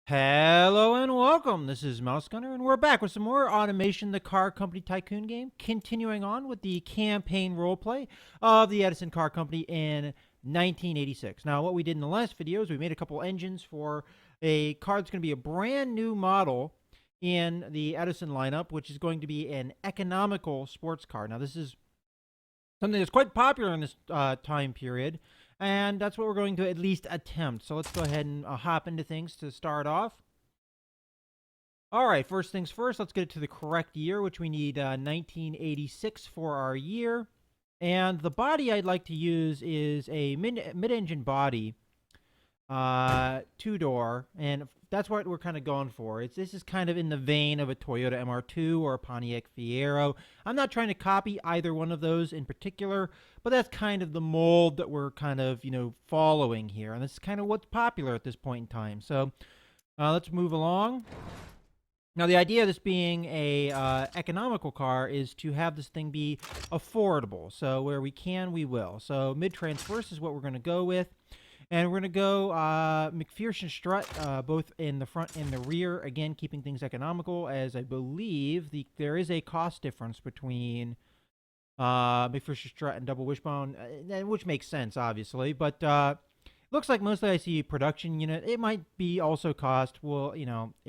Hello and welcome. This is Mouse Gunner, and we're back with some more Automation the Car Company Tycoon game, continuing on with the campaign roleplay of the Edison Car Company in 1986. Now, what we did in the last video is we made a couple engines for a car that's going to be a brand new model in the Edison lineup, which is going to be an economical sports car. Now, this is something that's quite popular in this time period, and that's what we're going to at least attempt. So let's go ahead and hop into things to start off. All right, first things first, let's get it to the correct year, which we need 1986 for our year. And the body I'd like to use is a mid-engine body, two-door, and that's what we're kind of going for. This is kind of in the vein of a Toyota MR2 or a Pontiac Fiero. I'm not trying to copy either one of those in particular, but that's kind of the mold that we're kind of, following here. And this is kind of what's popular at this point in time. So let's move along. Now, the idea of this being a economical car is to have this thing be affordable. So where we can, we will. So mid-transverse is what we're going to go with. And we're going to go McPherson strut, both in the front and the rear. Again, keeping things economical, as I believe there is a cost difference between McPherson strut and double wishbone, which makes sense, obviously. But looks like mostly I see production unit. It might be also cost. Well,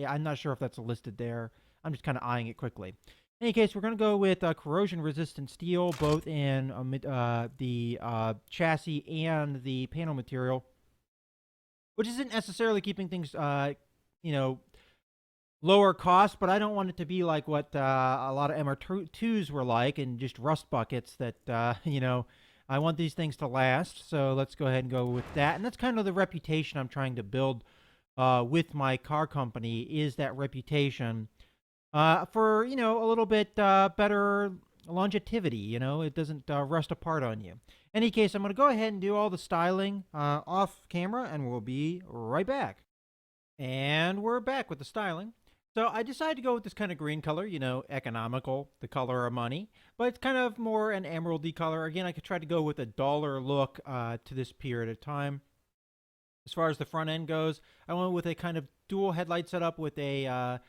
I'm not sure if that's listed there. I'm just kind of eyeing it quickly. In any case, we're going to go with corrosion-resistant steel, both in the chassis and the panel material, which isn't necessarily keeping things, lower cost, but I don't want it to be like what a lot of MR2s were like, and just rust buckets that, I want these things to last. So let's go ahead and go with that. And that's kind of the reputation I'm trying to build with my car company, is that reputation for, a little bit better longevity. It doesn't rust apart on you. In any case, I'm going to go ahead and do all the styling off camera, and we'll be right back. And we're back with the styling. So I decided to go with this kind of green color, economical, the color of money, but it's kind of more an emeraldy color. Again, I could try to go with a duller look to this period of time. As far as the front end goes, I went with a kind of dual headlight setup with a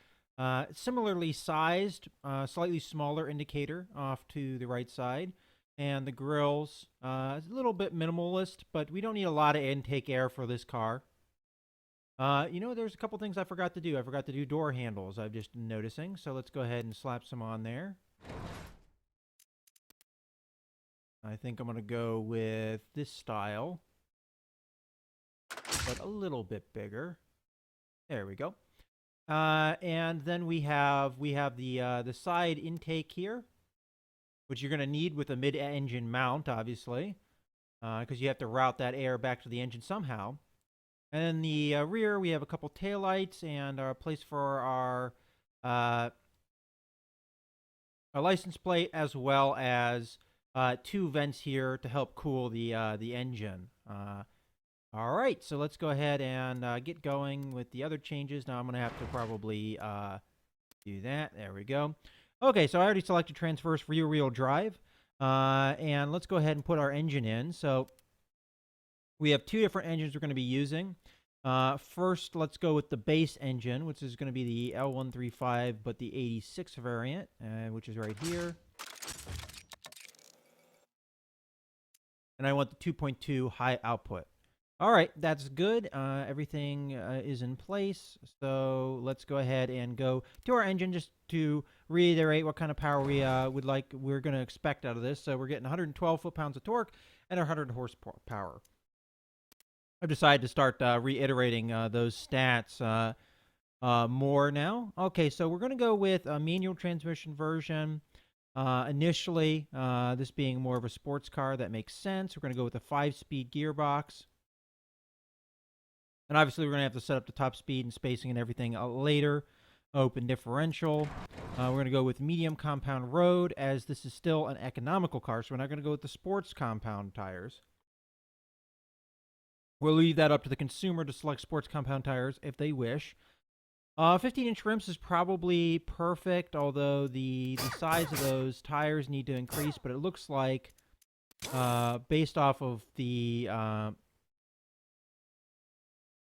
similarly sized, slightly smaller indicator off to the right side. And the grills, a little bit minimalist, but we don't need a lot of intake air for this car. There's a couple things I forgot to do. I forgot to do door handles, I've just been noticing. So let's go ahead and slap some on there. I think I'm going to go with this style, but a little bit bigger. There we go. And then we have the side intake here, which you're going to need with a mid-engine mount, obviously, because you have to route that air back to the engine somehow. And then the rear, we have a couple taillights and a place for our license plate, as well as two vents here to help cool the engine. All right, so let's go ahead and get going with the other changes. Now I'm going to have to probably do that. There we go. Okay, so I already selected transverse rear-wheel drive. And let's go ahead and put our engine in. So we have two different engines we're going to be using. First, let's go with the base engine, which is going to be the L135, but the 86 variant, which is right here. And I want the 2.2 high output. All right, that's good. Everything is in place. So let's go ahead and go to our engine just to reiterate what kind of power we we're going to expect out of this. So we're getting 112 foot-pounds of torque and 100 horsepower. I've decided to start reiterating those stats more now. Okay, so we're going to go with a manual transmission version. Initially, this being more of a sports car, that makes sense. We're going to go with a 5-speed gearbox. And obviously, we're going to have to set up the top speed and spacing and everything later. Open differential. We're going to go with medium compound road, as this is still an economical car, so we're not going to go with the sports compound tires. We'll leave that up to the consumer to select sports compound tires if they wish. 15-inch rims is probably perfect, although the size of those tires need to increase, but it looks like, based off of the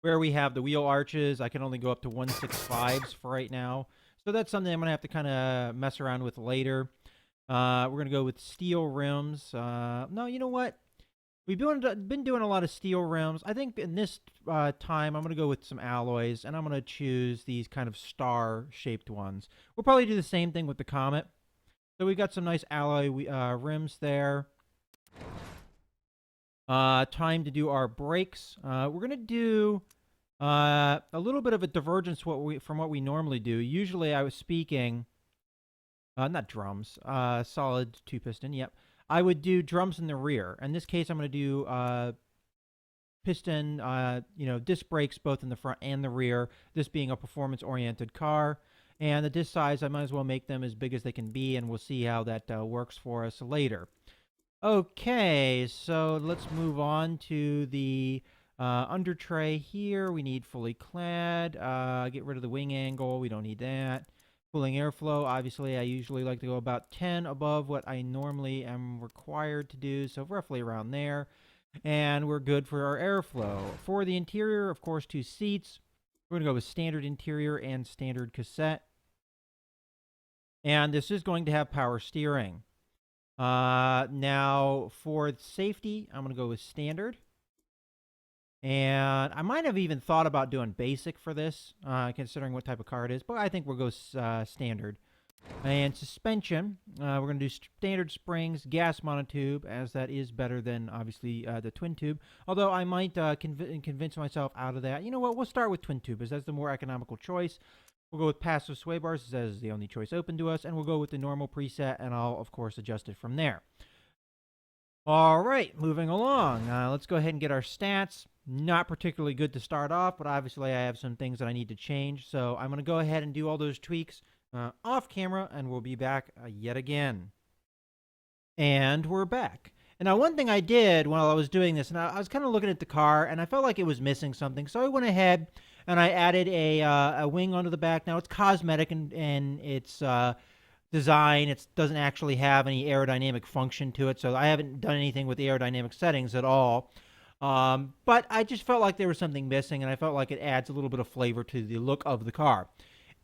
Where we have the wheel arches, I can only go up to 165s for right now. So that's something I'm going to have to kind of mess around with later. We're going to go with steel rims. No, you know what? We've been doing a lot of steel rims. I think in this time, I'm going to go with some alloys, and I'm going to choose these kind of star-shaped ones. We'll probably do the same thing with the Comet. So we've got some nice alloy rims there. Time to do our brakes. We're going to do a little bit of a divergence from what we normally do. Usually I was speaking, not drums, solid two-piston, yep. I would do drums in the rear. In this case, I'm going to do piston, disc brakes both in the front and the rear, this being a performance-oriented car. And the disc size, I might as well make them as big as they can be, and we'll see how that works for us later. Okay, so let's move on to the under tray here. We need fully clad. Get rid of the wing angle. We don't need that. Cooling airflow. Obviously, I usually like to go about 10 above what I normally am required to do, so roughly around there. And we're good for our airflow. For the interior, of course, 2 seats. We're going to go with standard interior and standard cassette. And this is going to have power steering. Now, for safety, I'm going to go with standard. And I might have even thought about doing basic for this, considering what type of car it is. But I think we'll go standard. And suspension, we're going to do standard springs, gas monotube, as that is better than, obviously, the twin tube. Although I might convince myself out of that. You know what? We'll start with twin tube, as that's the more economical choice. We'll go with passive sway bars, as that is the only choice open to us. And we'll go with the normal preset, and I'll, of course, adjust it from there. All right, moving along. Let's go ahead and get our stats. Not particularly good to start off, but obviously I have some things that I need to change. So I'm going to go ahead and do all those tweaks off camera, and we'll be back yet again. And we're back. And now one thing I did while I was doing this, and I was kind of looking at the car, and I felt like it was missing something. So I went ahead and I added a wing onto the back. Now it's cosmetic in its design. It doesn't actually have any aerodynamic function to it, so I haven't done anything with the aerodynamic settings at all. But I just felt like there was something missing, and I felt like it adds a little bit of flavor to the look of the car.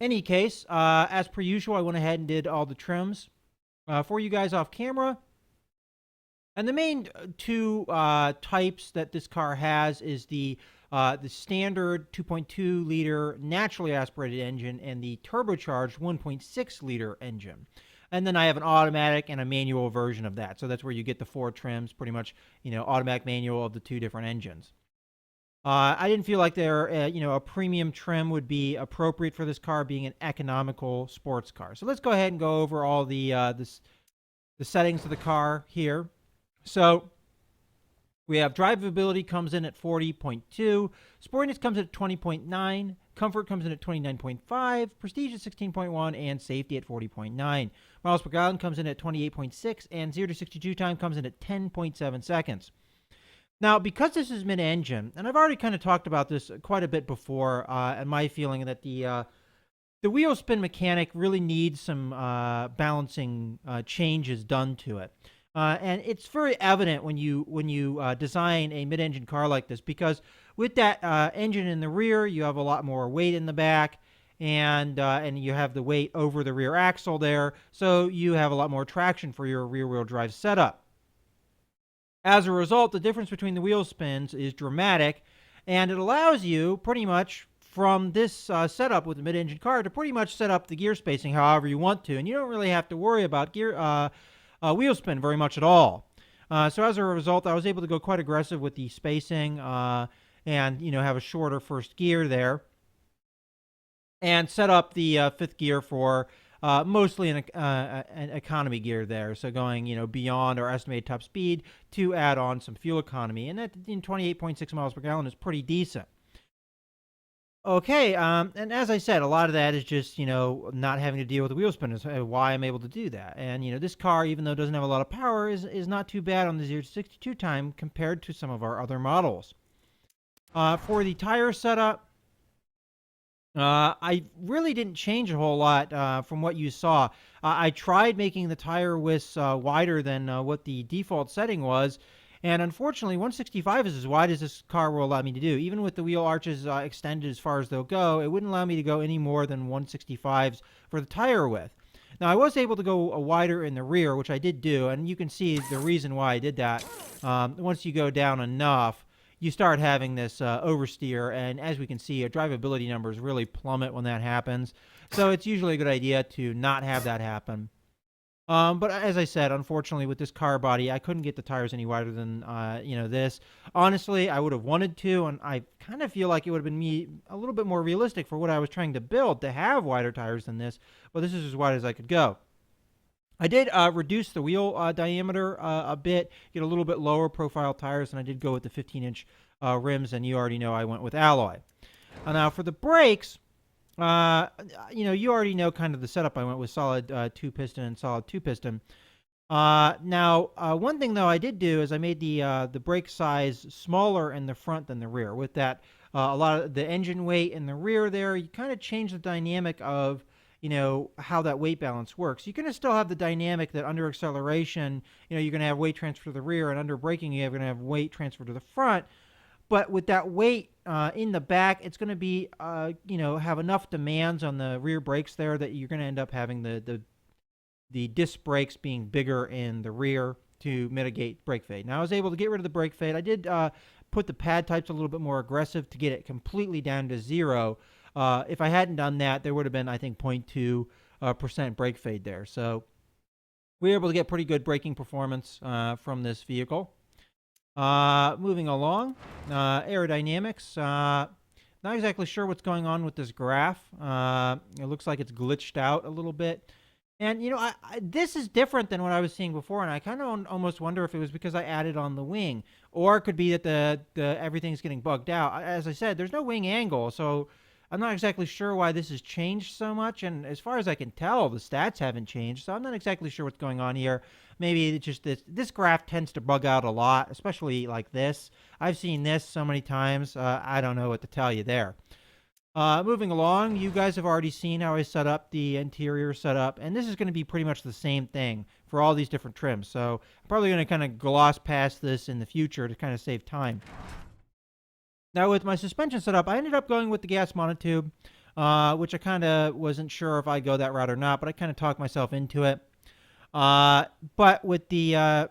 Any case, as per usual, I went ahead and did all the trims for you guys off camera. And the main two types that this car has is the standard 2.2 liter naturally aspirated engine and the turbocharged 1.6 liter engine. And then I have an automatic and a manual version of that. So that's where you get the 4 trims, pretty much, automatic manual of the 2 different engines. I didn't feel like a premium trim would be appropriate for this car being an economical sports car. So let's go ahead and go over all the settings of the car here. So we have drivability comes in at 40.2, sportiness comes in at 20.9, comfort comes in at 29.5, prestige at 16.1, and safety at 40.9. Miles per gallon comes in at 28.6, and 0 to 62 time comes in at 10.7 seconds. Now, because this is mid-engine, and I've already kind of talked about this quite a bit before, and my feeling that the wheel spin mechanic really needs some balancing changes done to it. And it's very evident when you design a mid-engine car like this, because with that engine in the rear, you have a lot more weight in the back, and you have the weight over the rear axle there, so you have a lot more traction for your rear-wheel drive setup. As a result, the difference between the wheel spins is dramatic, and it allows you pretty much from this setup with the mid-engine car to pretty much set up the gear spacing however you want to, and you don't really have to worry about wheel spin very much at all. So as a result, I was able to go quite aggressive with the spacing and have a shorter first gear there, and set up the 5th gear for mostly an economy gear there. So going beyond our estimated top speed to add on some fuel economy, and that in 28.6 miles per gallon is pretty decent. Okay, and as I said, a lot of that is just, not having to deal with the wheel spin is why I'm able to do that. And, this car, even though it doesn't have a lot of power, is not too bad on the 0 to 62 time compared to some of our other models. For the tire setup, I really didn't change a whole lot from what you saw. I tried making the tire widths wider than what the default setting was, And unfortunately, 165 is as wide as this car will allow me to do. Even with the wheel arches extended as far as they'll go, it wouldn't allow me to go any more than 165s for the tire width. Now, I was able to go wider in the rear, which I did do, and you can see the reason why I did that. Once you go down enough, you start having this oversteer, and as we can see, drivability numbers really plummet when that happens. So it's usually a good idea to not have that happen. But as I said, unfortunately, with this car body, I couldn't get the tires any wider than this. Honestly, I would have wanted to, and I kind of feel like it would have been me a little bit more realistic for what I was trying to build to have wider tires than this. But this is as wide as I could go. I did reduce the wheel diameter a bit, get a little bit lower profile tires, and I did go with the 15-inch rims, and you already know I went with alloy. Now for the brakes, you already know kind of the setup. I went with solid 2-piston and solid 2-piston. Now, one thing though I did do is I made the brake size smaller in the front than the rear. With that, a lot of the engine weight in the rear there, you kind of change the dynamic of how that weight balance works. You're going to still have the dynamic that under acceleration, you're going to have weight transfer to the rear, and under braking, you're going to have weight transfer to the front. But with that weight in the back, it's going to be, have enough demands on the rear brakes there that you're going to end up having the disc brakes being bigger in the rear to mitigate brake fade. Now, I was able to get rid of the brake fade. I did put the pad types a little bit more aggressive to get it completely down to 0. If I hadn't done that, there would have been, I think, 0.2% brake fade there. So we were able to get pretty good braking performance from this vehicle. Moving along, aerodynamics. Not exactly sure what's going on with this graph. It looks like it's glitched out a little bit. And, this is different than what I was seeing before, and I kind of almost wonder if it was because I added on the wing, or it could be that the everything's getting bugged out. As I said, there's no wing angle, so I'm not exactly sure why this has changed so much, and as far as I can tell, the stats haven't changed, so I'm not exactly sure what's going on here. Maybe it's just this graph tends to bug out a lot, especially like this. I've seen this so many times, I don't know what to tell you there. Moving along, you guys have already seen how I set up the interior setup, and this is going to be pretty much the same thing for all these different trims, so I'm probably going to kind of gloss past this in the future to kind of save time. Now, with my suspension setup, I ended up going with the gas monotube, which I kind of wasn't sure if I'd go that route or not, but I kind of talked myself into it. But with the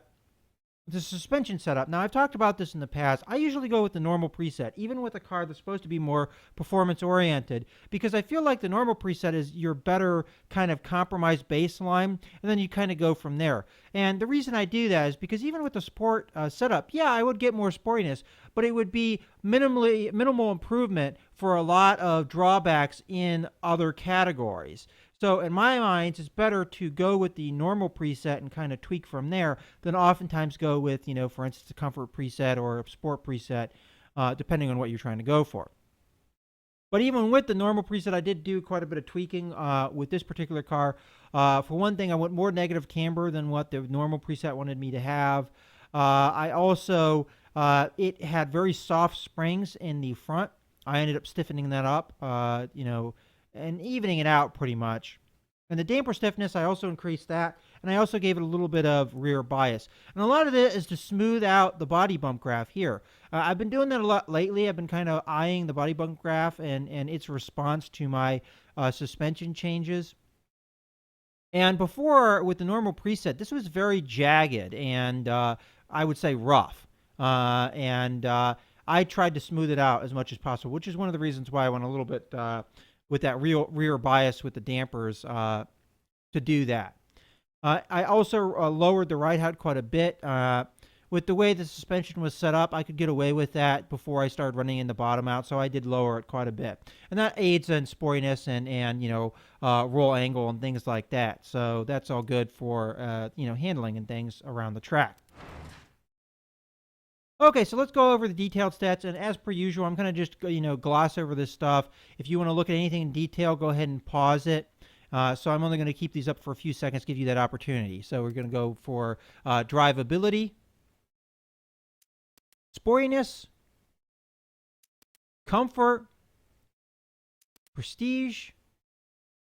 suspension setup, now I've talked about this in the past. I usually go with the normal preset, even with a car that's supposed to be more performance oriented, because I feel like the normal preset is your better kind of compromise baseline, and then you kind of go from there. And the reason I do that is because even with the sport setup, yeah, I would get more sportiness, but it would be minimal improvement for a lot of drawbacks in other categories. So in my mind, it's better to go with the normal preset and kind of tweak from there than oftentimes go with, for instance, a comfort preset or a sport preset, depending on what you're trying to go for. But even with the normal preset, I did do quite a bit of tweaking with this particular car. For one thing, I went more negative camber than what the normal preset wanted me to have. I also, it had very soft springs in the front. I ended up stiffening that up, and evening it out pretty much. And the damper stiffness, I also increased that, and I also gave it a little bit of rear bias. And a lot of it is to smooth out the body bump graph here. I've been doing that a lot lately. I've been kind of eyeing the body bump graph and its response to my suspension changes. And before, with the normal preset, this was very jagged and I would say rough. I tried to smooth it out as much as possible, which is one of the reasons why I went a little bit with that rear bias with the dampers to do that. I also lowered the ride height quite a bit. With the way the suspension was set up, I could get away with that before I started running in the bottom out, so I did lower it quite a bit. And that aids in sportiness and roll angle and things like that. So that's all good for, handling and things around the track. Okay, so let's go over the detailed stats, and as per usual, I'm going to just, gloss over this stuff. If you want to look at anything in detail, go ahead and pause it. So I'm only going to keep these up for a few seconds, give you that opportunity. So we're going to go for drivability, sportiness, comfort, prestige,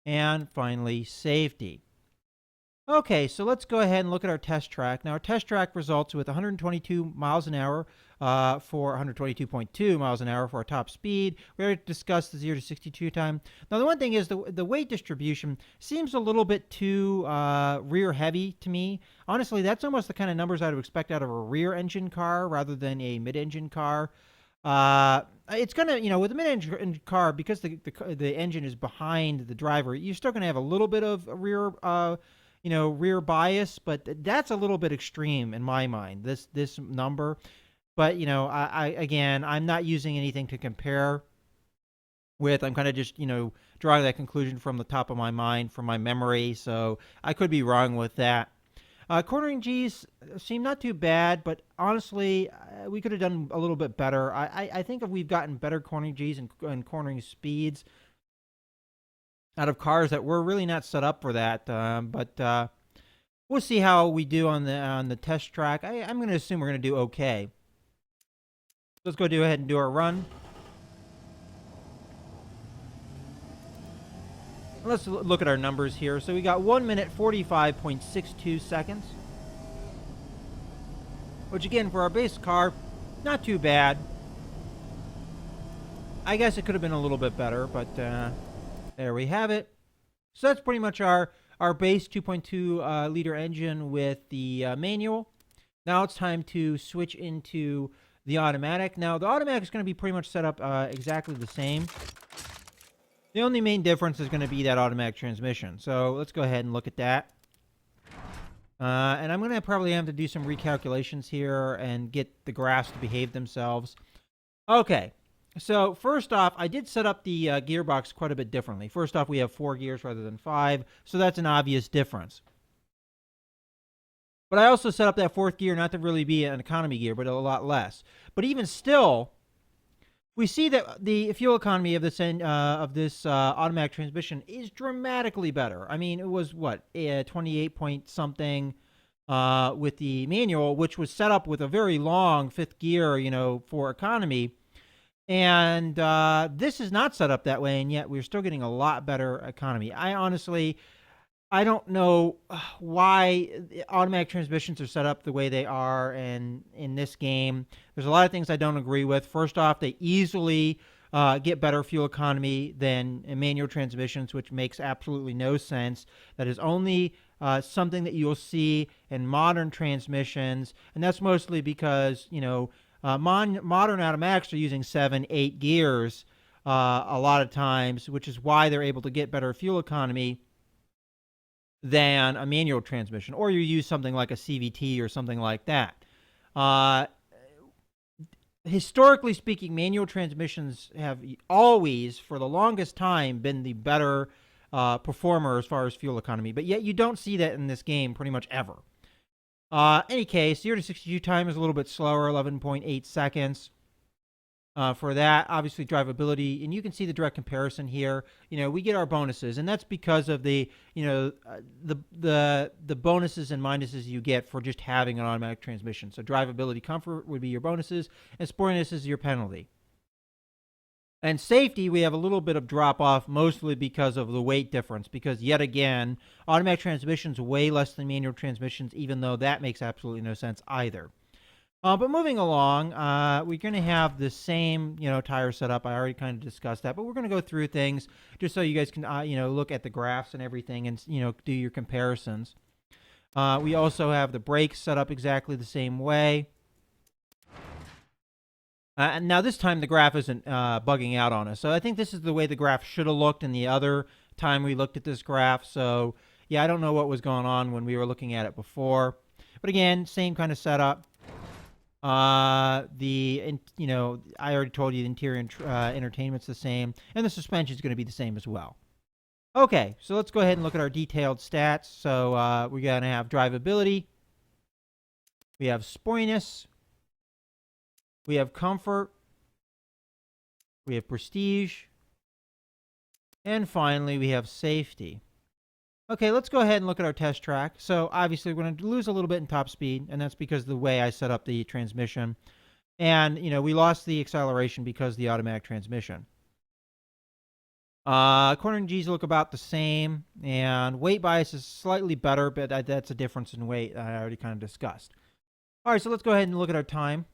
and finally, safety. Okay, so let's go ahead and look at our test track. Now, our test track results with 122 miles an hour for 122.2 miles an hour for our top speed. We already discussed the 0 to 62 time. Now, the one thing is the weight distribution seems a little bit too rear heavy to me. Honestly, that's almost the kind of numbers I would expect out of a rear engine car rather than a mid-engine car. It's gonna, with a mid-engine car, because the engine is behind the driver, you're still gonna have a little bit of rear rear bias, but that's a little bit extreme in my mind, this number. But again, I'm not using anything to compare with. I'm kind of just drawing that conclusion from the top of my mind, from my memory. So I could be wrong with that. Cornering G's seem not too bad, but honestly, we could have done a little bit better. I think if we've gotten better cornering G's and cornering speeds out of cars that were really not set up for that. But we'll see how we do on the test track. I'm going to assume we're going to do okay. Let's go ahead and do our run. Let's look at our numbers here. So we got 1 minute 45.62 seconds, which again, for our base car, not too bad. I guess it could have been a little bit better, but there we have it. So that's pretty much our base 2.2 liter engine with the manual. Now it's time to switch into the automatic. Now the automatic is going to be pretty much set up exactly the same. The only main difference is going to be that automatic transmission. So let's go ahead and look at that. And I'm going to probably have to do some recalculations here and get the graphs to behave themselves. Okay. So first off, I did set up the gearbox quite a bit differently. First off, we have 4 gears rather than 5, so that's an obvious difference. But I also set up that 4th gear not to really be an economy gear, but a lot less. But even still, we see that the fuel economy of this automatic transmission is dramatically better. I mean, it was 28 point something with the manual, which was set up with a very long 5th gear, for economy. And this is not set up that way, and yet we're still getting a lot better economy. I don't know why automatic transmissions are set up the way they are in this game. There's a lot of things I don't agree with. First off, they easily get better fuel economy than manual transmissions, which makes absolutely no sense. That is only something that you'll see in modern transmissions, and that's mostly because, modern automatics are using 7, 8 gears a lot of times, which is why they're able to get better fuel economy than a manual transmission, or you use something like a CVT or something like that. Historically speaking, manual transmissions have always, for the longest time, been the better performer as far as fuel economy, but yet you don't see that in this game pretty much ever. Any case, 0 to 62 time is a little bit slower, 11.8 seconds. For that, obviously drivability, and you can see the direct comparison here. We get our bonuses, and that's because of the bonuses and minuses you get for just having an automatic transmission. So drivability, comfort would be your bonuses, and sportiness is your penalty. And safety, we have a little bit of drop off, mostly because of the weight difference, because yet again, automatic transmissions way less than manual transmissions, even though that makes absolutely no sense either. But moving along, we're going to have the same, tire setup. I already kind of discussed that, but we're going to go through things just so you guys can, look at the graphs and everything and, do your comparisons. We also have the brakes set up exactly the same way. And now this time the graph isn't bugging out on us. So I think this is the way the graph should have looked in the other time we looked at this graph. So, yeah, I don't know what was going on when we were looking at it before. But again, same kind of setup. I already told you the interior entertainment's the same, and the suspension is going to be the same as well. Okay, so let's go ahead and look at our detailed stats. So we're going to have drivability, we have sportiness, we have comfort, we have prestige, and finally we have safety. Okay, let's go ahead and look at our test track. So obviously we're going to lose a little bit in top speed, and that's because of the way I set up the transmission. And, we lost the acceleration because of the automatic transmission. Corner and G's look about the same, and weight bias is slightly better, but that's a difference in weight I already kind of discussed. All right, so let's go ahead and look at our time.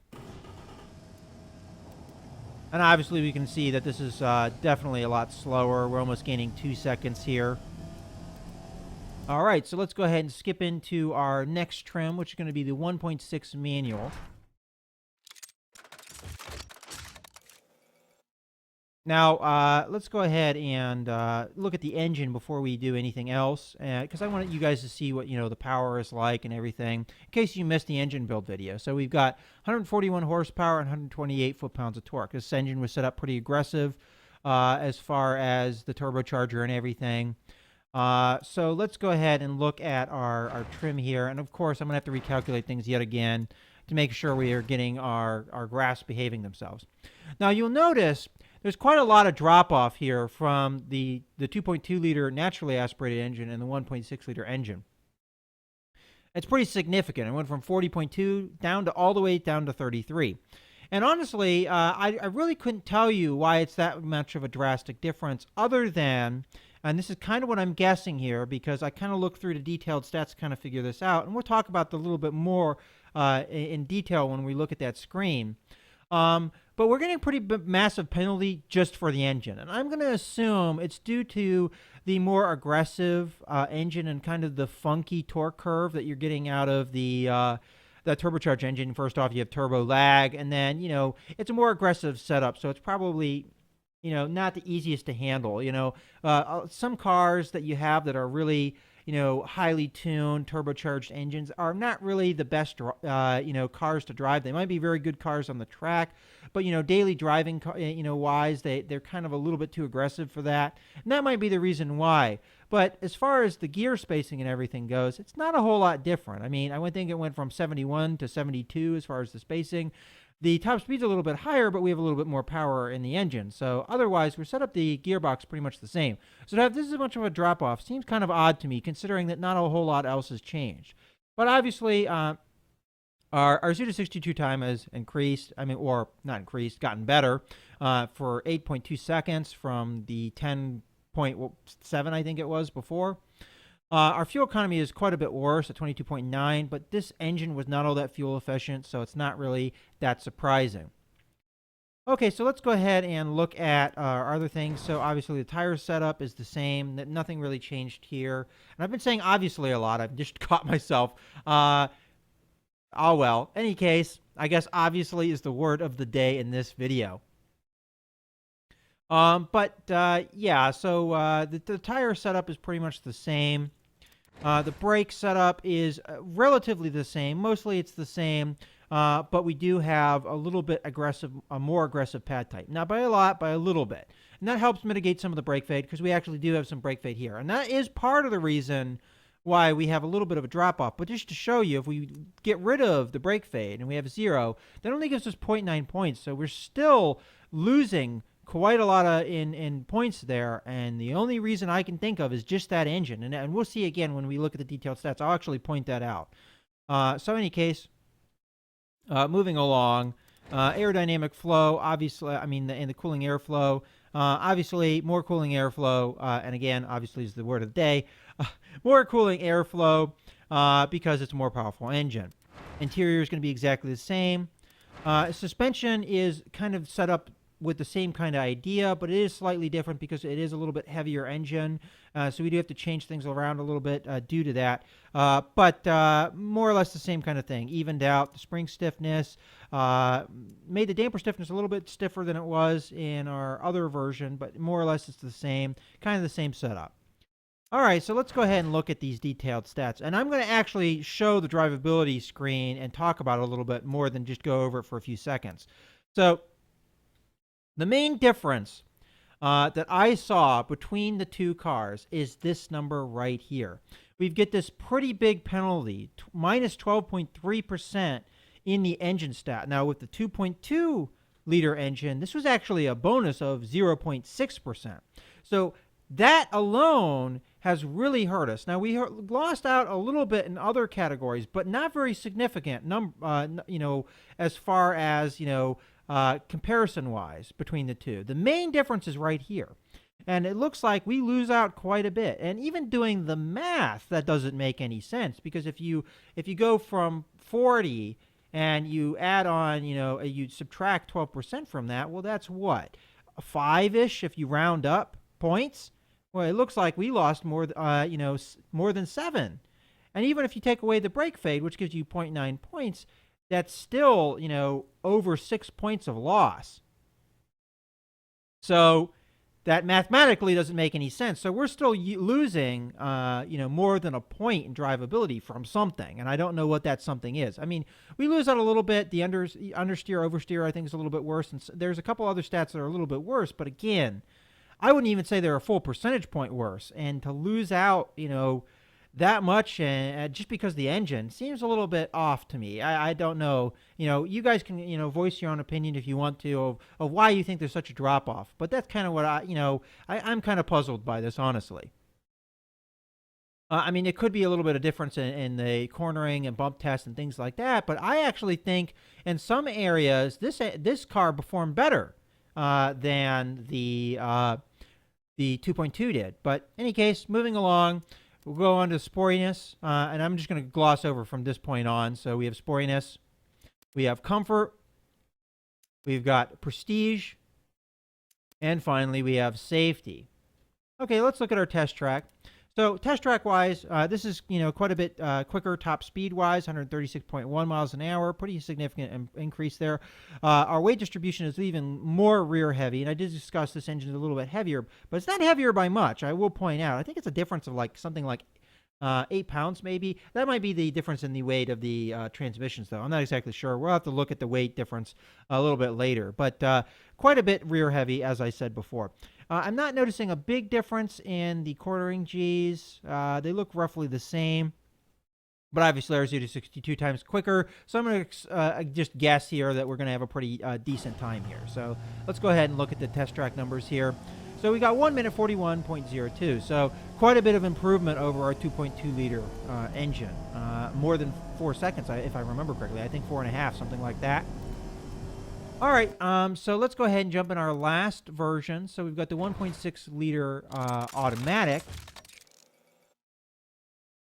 And obviously we can see that this is definitely a lot slower. We're almost gaining 2 seconds here. All right, so let's go ahead and skip into our next trim, which is going to be the 1.6 manual. Now, let's go ahead and look at the engine before we do anything else, because I want you guys to see what, the power is like and everything, in case you missed the engine build video. So we've got 141 horsepower and 128 foot-pounds of torque. This engine was set up pretty aggressive as far as the turbocharger and everything. So let's go ahead and look at our trim here. And, of course, I'm going to have to recalculate things yet again to make sure we are getting our graphs behaving themselves. Now, you'll notice there's quite a lot of drop-off here from the 2.2-liter naturally aspirated engine and the 1.6-liter engine. It's pretty significant. It went from 40.2 down to all the way down to 33. And honestly, I really couldn't tell you why it's that much of a drastic difference other than, and this is kind of what I'm guessing here because I kind of looked through the detailed stats to kind of figure this out, and we'll talk about a little bit more in detail when we look at that screen. But we're getting a pretty massive penalty just for the engine. And I'm going to assume it's due to the more aggressive engine and kind of the funky torque curve that you're getting out of the turbocharged engine. First off, you have turbo lag, and then, it's a more aggressive setup. So it's probably, not the easiest to handle. Some cars that you have that are really, highly tuned turbocharged engines are not really the best, cars to drive. They might be very good cars on the track, but, daily driving, wise, they're kind of a little bit too aggressive for that. And that might be the reason why. But as far as the gear spacing and everything goes, it's not a whole lot different. I mean, I think it went from 71 to 72 as far as the spacing. The top speed's a little bit higher, but we have a little bit more power in the engine. So otherwise, we're set up the gearbox pretty much the same. So to have this much of a drop-off seems kind of odd to me, considering that not a whole lot else has changed. But obviously, our 0 to 62 time has increased. Or not increased, gotten better for 8.2 seconds from the 10.7, I think it was before. Our fuel economy is quite a bit worse at 22.9, but this engine was not all that fuel efficient, so it's not really that surprising. Okay, so let's go ahead and look at our other things. So obviously the tire setup is the same. Nothing really changed here. And I've been saying obviously a lot. I've just caught myself. Oh, well. Any case, I guess obviously is the word of the day in this video. Yeah, so the tire setup is pretty much the same. The brake setup is relatively the same. Mostly it's the same, but we do have a little bit a more aggressive pad type. Not by a lot, by a little bit. And that helps mitigate some of the brake fade because we actually do have some brake fade here. And that is part of the reason why we have a little bit of a drop-off. But just to show you, if we get rid of the brake fade and we have 0, that only gives us 0.9 points. So we're still losing quite a lot in points there, and the only reason I can think of is just that engine, and we'll see again when we look at the detailed stats. I'll actually point that out. So in any case, moving along, aerodynamic flow, obviously, in the cooling airflow, obviously more cooling airflow, and again, obviously is the word of the day, more cooling airflow because it's a more powerful engine. Interior is going to be exactly the same. Suspension is kind of set up with the same kind of idea, but it is slightly different because it is a little bit heavier engine. So we do have to change things around a little bit due to that. But more or less the same kind of thing. Evened out the spring stiffness, made the damper stiffness a little bit stiffer than it was in our other version, but more or less it's the same, kind of the same setup. All right, so let's go ahead and look at these detailed stats. And I'm going to actually show the drivability screen and talk about it a little bit more than just go over it for a few seconds. So the main difference that I saw between the two cars is this number right here. We get this pretty big penalty, minus 12.3% in the engine stat. Now, with the 2.2-liter engine, this was actually a bonus of 0.6%. So that alone has really hurt us. Now, we lost out a little bit in other categories, but not very significant, as far as, comparison-wise between the two. The main difference is right here. And it looks like we lose out quite a bit. And even doing the math, that doesn't make any sense, because if you go from 40 and you add on, you subtract 12% from that, well, that's what? 5-ish if you round up points? Well, it looks like we lost more than 7. And even if you take away the break fade, which gives you zero point 0.9 points, that's still, over 6 points of loss. So that mathematically doesn't make any sense. So we're still losing, more than a point in drivability from something, and I don't know what that something is. I mean, we lose out a little bit. The understeer, oversteer, I think, is a little bit worse, and there's a couple other stats that are a little bit worse. But again, I wouldn't even say they're a full percentage point worse. And to lose out, that much, and just because the engine seems a little bit off to me. I don't know. You guys can voice your own opinion if you want to of why you think there's such a drop off. But that's kind of what I'm kind of puzzled by this, honestly. I mean, it could be a little bit of difference in the cornering and bump test and things like that. But I actually think in some areas this car performed better than the 2.2 did. But in any case, moving along. We'll go on to sporiness, and I'm just going to gloss over from this point on. So we have sporiness, we have comfort, we've got prestige, and finally we have safety. Okay, let's look at our test track. So test track wise, this is quite a bit quicker top speed wise, 136.1 miles an hour, pretty significant increase there. Our weight distribution is even more rear heavy, and I did discuss this engine is a little bit heavier, but it's not heavier by much. I will point out. I think it's a difference of something like 8 pounds maybe. That might be the difference in the weight of the transmissions, though. I'm not exactly sure. We'll have to look at the weight difference a little bit later, but quite a bit rear heavy, as I said before. I'm not noticing a big difference in the quartering Gs. They look roughly the same, but obviously they're 0 to 62 times quicker. So I'm going to just guess here that we're going to have a pretty decent time here. So let's go ahead and look at the test track numbers here. So we got 1 minute 41.02. So quite a bit of improvement over our 2.2 liter engine. More than 4 seconds, if I remember correctly. I think 4.5, something like that. All right, so let's go ahead and jump in our last version. So we've got the 1.6 liter automatic.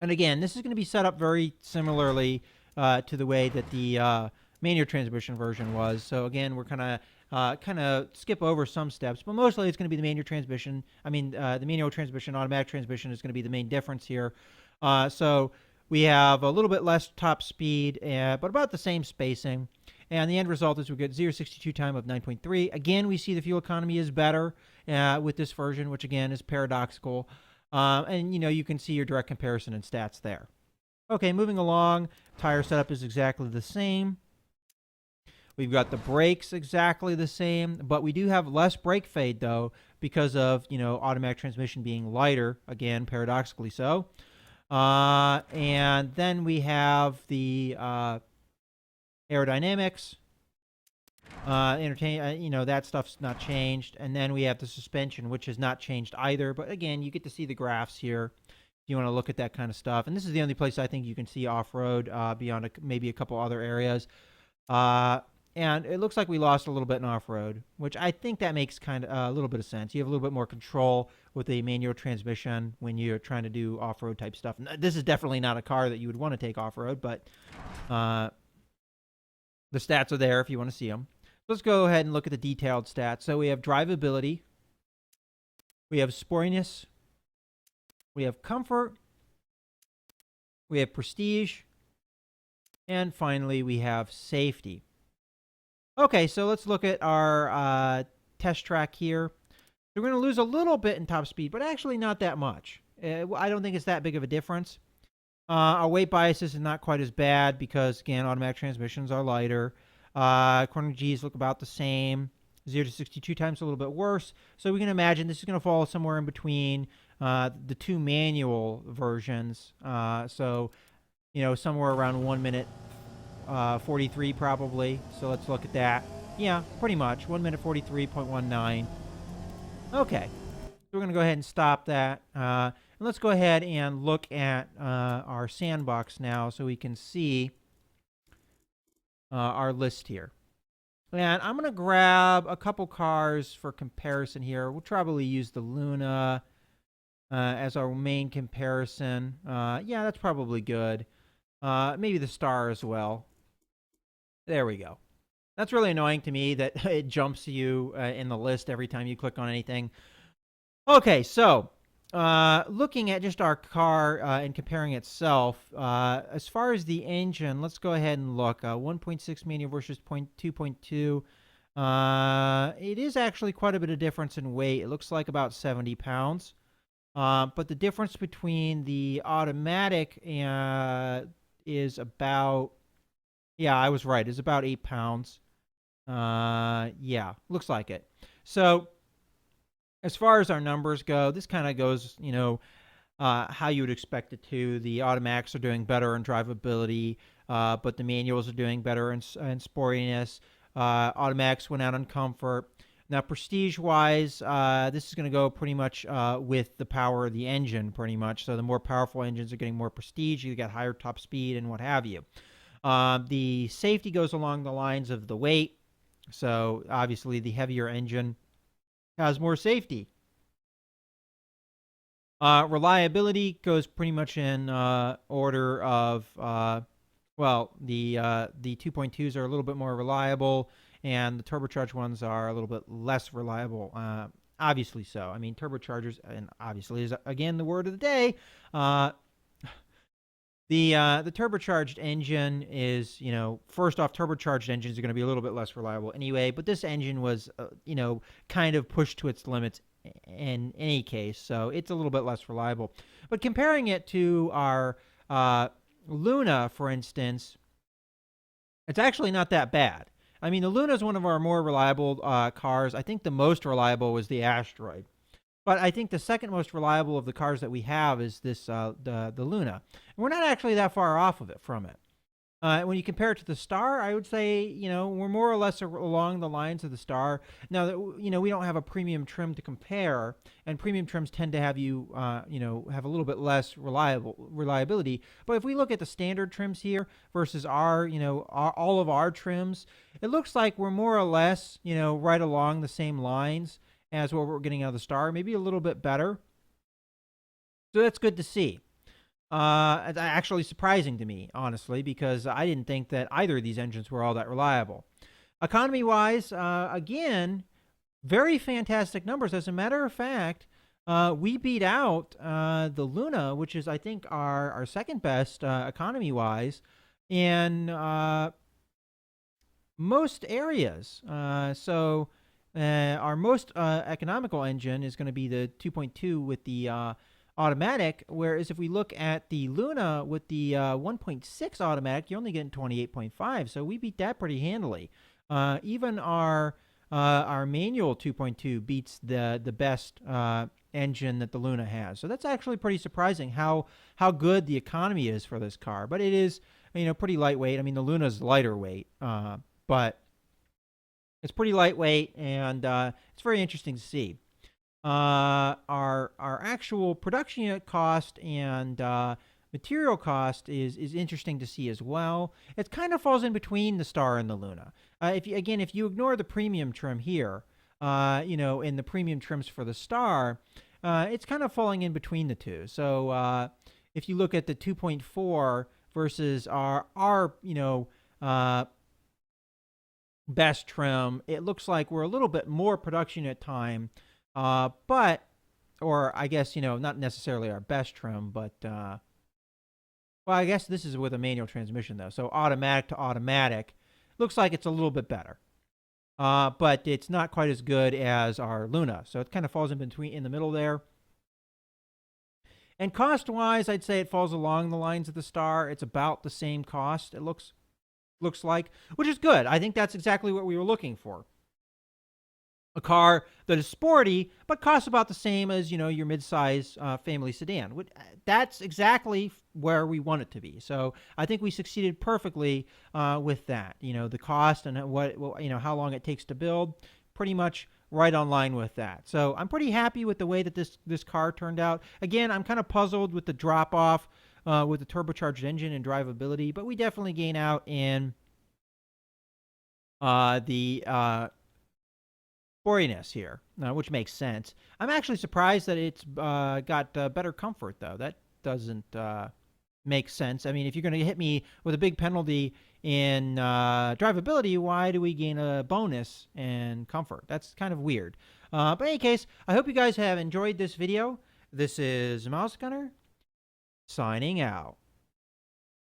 And again, this is going to be set up very similarly to the way that the manual transmission version was. So again, we're kind of skip over some steps, but mostly it's going to be the manual transmission. I mean, the manual transmission, automatic transmission is going to be the main difference here. So we have a little bit less top speed, but about the same spacing. And the end result is we get 0 to 62 time of 9.3. Again, we see the fuel economy is better with this version, which again is paradoxical. And you can see your direct comparison in stats there. Okay, moving along, tire setup is exactly the same. We've got the brakes exactly the same, but we do have less brake fade though because of automatic transmission being lighter, again paradoxically so. And then we have the aerodynamics, that stuff's not changed. And then we have the suspension, which has not changed either. But again, you get to see the graphs here if you want to look at that kind of stuff. And this is the only place I think you can see off-road beyond maybe a couple other areas. And it looks like we lost a little bit in off-road, which I think that makes kind of a little bit of sense. You have a little bit more control with a manual transmission when you're trying to do off-road type stuff. And this is definitely not a car that you would want to take off-road, but the stats are there if you want to see them. Let's go ahead and look at the detailed stats. So we have drivability, we have sporiness, we have comfort, we have prestige, and finally we have safety. Okay, so let's look at our test track here. We're going to lose a little bit in top speed, but actually not that much. I don't think it's that big of a difference. Our weight biases is not quite as bad because, again, automatic transmissions are lighter. Corner Gs look about the same. 0 to 62 times a little bit worse. So we can imagine this is going to fall somewhere in between the two manual versions. So, somewhere around 1 minute 43 probably. So let's look at that. Yeah, pretty much. 1 minute 43.19. Okay. So we're going to go ahead and stop that. And let's go ahead and look at our sandbox now so we can see our list here. And I'm gonna grab a couple cars for comparison here. We'll probably use the Luna as our main comparison. Yeah, that's probably good. Maybe the Star as well. There we go. That's really annoying to me that it jumps you in the list every time you click on anything. Okay, so looking at just our car and comparing itself, as far as the engine, let's go ahead and look. 1.6 manual versus 2.2. It is actually quite a bit of difference in weight. It looks like about 70 pounds. But the difference between the automatic is about, yeah, I was right. It's about 8 pounds. Yeah, looks like it. So as far as our numbers go, this kind of goes, how you would expect it to. The automatics are doing better in drivability, but the manuals are doing better in sportiness. Automatics went out on comfort. Now, prestige-wise, this is going to go pretty much with the power of the engine, pretty much. So the more powerful engines are getting more prestige. You got higher top speed and what have you. The safety goes along the lines of the weight. So obviously, the heavier engine has more safety. Reliability goes pretty much in order of the 2.2s are a little bit more reliable, and the turbocharged ones are a little bit less reliable. Obviously so. I mean, turbochargers, and obviously is again the word of the day. The turbocharged engine is, first off, turbocharged engines are going to be a little bit less reliable anyway, but this engine was, kind of pushed to its limits in any case, so it's a little bit less reliable. But comparing it to our Luna, for instance, it's actually not that bad. I mean, the Luna is one of our more reliable cars. I think the most reliable was the Asteroid. But I think the second most reliable of the cars that we have is this the Luna. And we're not actually that far off of it from it. When you compare it to the Star, I would say we're more or less along the lines of the Star. Now that we don't have a premium trim to compare, and premium trims tend to have have a little bit less reliability. But if we look at the standard trims here versus all of our trims, it looks like we're more or less right along the same lines as what we're getting out of the Star, maybe a little bit better. So that's good to see. It's actually surprising to me, honestly, because I didn't think that either of these engines were all that reliable. Economy-wise, again, very fantastic numbers. As a matter of fact, we beat out the Luna, which is, I think, our second best economy-wise in most areas. So our most economical engine is going to be the 2.2 with the automatic, whereas if we look at the Luna with the 1.6 automatic, you're only getting 28.5, so we beat that pretty handily. Even our manual 2.2 beats the best engine that the Luna has, so that's actually pretty surprising how good the economy is for this car. But it is pretty lightweight. I mean, the Luna's lighter weight, but it's pretty lightweight, and it's very interesting to see. Our actual production unit cost and material cost is interesting to see as well. It kind of falls in between the Star and the Luna. If you ignore the premium trim here, in the premium trims for the Star, it's kind of falling in between the two. So if you look at the 2.4 versus our best trim, it looks like we're a little bit more production at time, or I guess, not necessarily our best trim, but, well, I guess this is with a manual transmission though. So automatic to automatic looks like it's a little bit better, but it's not quite as good as our Luna. So it kind of falls in the middle there. And cost-wise, I'd say it falls along the lines of the Star. It's about the same cost, it looks like, which is good. I think that's exactly what we were looking for. A car that is sporty, but costs about the same as, your midsize family sedan. That's exactly where we want it to be. So I think we succeeded perfectly with that. The cost and how long it takes to build, pretty much right on line with that. So I'm pretty happy with the way that this car turned out. Again, I'm kind of puzzled with the drop off with the turbocharged engine and drivability, but we definitely gain out in the sporiness here, which makes sense. I'm actually surprised that it's got better comfort, though. That doesn't make sense. I mean, if you're going to hit me with a big penalty in drivability, why do we gain a bonus in comfort? That's kind of weird. But in any case, I hope you guys have enjoyed this video. This is Mouse Gunner signing out.